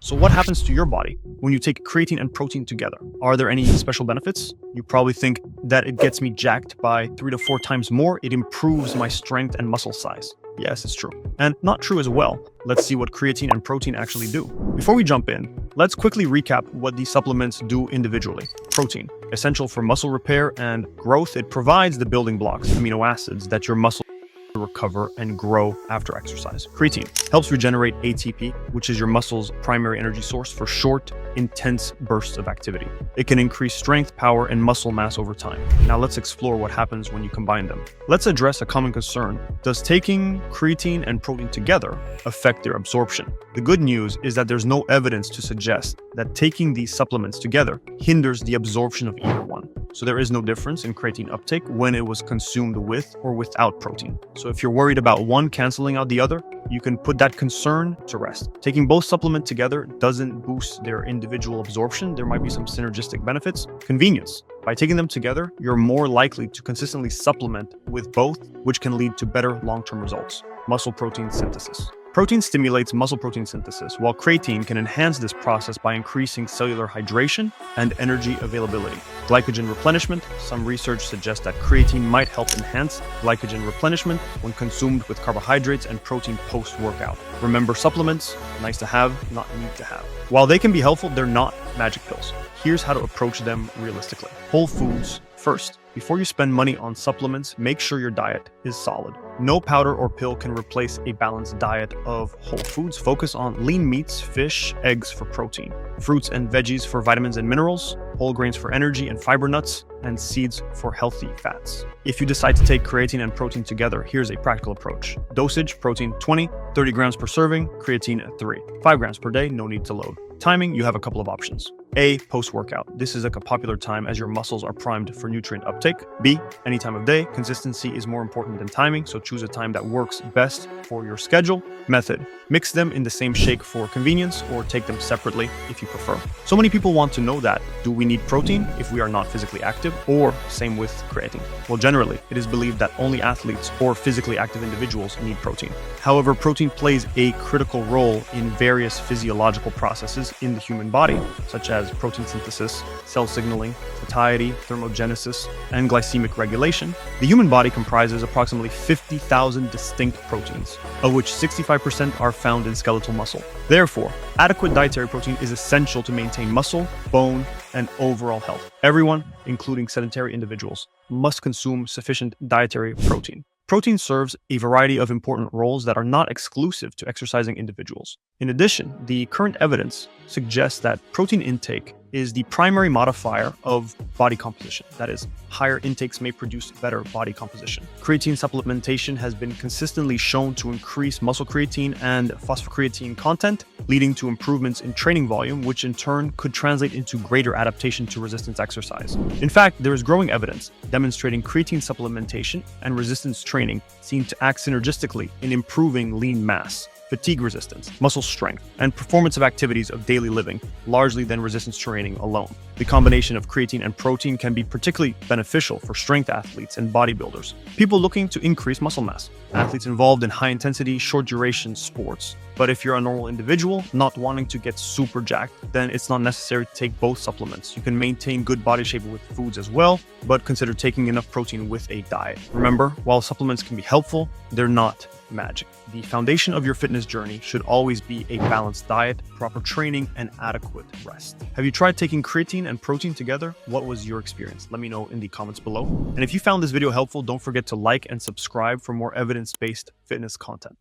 So what happens to your body when you take creatine and protein together? Are there any special benefits? You probably think that it gets me jacked by 3 to 4 times more. It improves my strength and muscle size. Yes, it's true. And not true as well. Let's see what creatine and protein actually do. Before we jump in, let's quickly recap what these supplements do individually. Protein, essential for muscle repair and growth. It provides the building blocks, amino acids, that your muscle recover and grow after exercise. Creatine helps regenerate ATP, which is your muscle's primary energy source for short, intense bursts of activity. It can increase strength, power, and muscle mass over time. Now let's explore what happens when you combine them. Let's address a common concern. Does taking creatine and protein together affect their absorption? The good news is that there's no evidence to suggest that taking these supplements together hinders the absorption of either one. So there is no difference in creatine uptake when it was consumed with or without protein. So if you're worried about one canceling out the other, you can put that concern to rest. Taking both supplements together doesn't boost their individual absorption. There might be some synergistic benefits. Convenience. By taking them together, you're more likely to consistently supplement with both, which can lead to better long-term results. Muscle protein synthesis. Protein stimulates muscle protein synthesis, while creatine can enhance this process by increasing cellular hydration and energy availability. Glycogen replenishment. Some research suggests that creatine might help enhance glycogen replenishment when consumed with carbohydrates and protein post-workout. Remember, supplements, nice to have, not need to have. While they can be helpful, they're not magic pills. Here's how to approach them realistically. Whole foods first. Before you spend money on supplements, make sure your diet is solid. No powder or pill can replace a balanced diet of whole foods. Focus on lean meats, fish, eggs for protein, fruits and veggies for vitamins and minerals, whole grains for energy and fiber nuts, and seeds for healthy fats. If you decide to take creatine and protein together, here's a practical approach. Dosage: protein 20, 30 grams per serving, creatine 3, 5 grams per day, no need to load. Timing, you have a couple of options. A, post-workout. This is a popular time as your muscles are primed for nutrient uptake. B, any time of day. Consistency is more important than timing, so choose a time that works best for your schedule. Method, mix them in the same shake for convenience or take them separately if you prefer. So many people want to know that. Do we need protein if we are not physically active? Or same with creatine? Well, generally, it is believed that only athletes or physically active individuals need protein. However, protein plays a critical role in various physiological processes in the human body, such as protein synthesis, cell signaling, satiety, thermogenesis, and glycemic regulation. The human body comprises approximately 50,000 distinct proteins, of which 65% are found in skeletal muscle. Therefore, adequate dietary protein is essential to maintain muscle, bone, and overall health. Everyone, including sedentary individuals, must consume sufficient dietary protein. Protein serves a variety of important roles that are not exclusive to exercising individuals. In addition, the current evidence suggests that protein intake is the primary modifier of body composition. That is, higher intakes may produce better body composition. Creatine supplementation has been consistently shown to increase muscle creatine and phosphocreatine content, leading to improvements in training volume, which in turn could translate into greater adaptation to resistance exercise. In fact, there is growing evidence demonstrating creatine supplementation and resistance training seem to act synergistically in improving lean mass, fatigue resistance, muscle strength, and performance of activities of daily living, largely than resistance training alone. The combination of creatine and protein can be particularly beneficial for strength athletes and bodybuilders, people looking to increase muscle mass, athletes involved in high-intensity, short-duration sports. But if you're a normal individual not wanting to get super jacked, then it's not necessary to take both supplements. You can maintain good body shape with foods as well, but consider taking enough protein with a diet. Remember, while supplements can be helpful, they're not magic. The foundation of your fitness journey should always be a balanced diet, proper training, and adequate rest. Have you tried taking creatine and protein together? What was your experience? Let me know in the comments below. And if you found this video helpful, don't forget to like and subscribe for more evidence-based fitness content.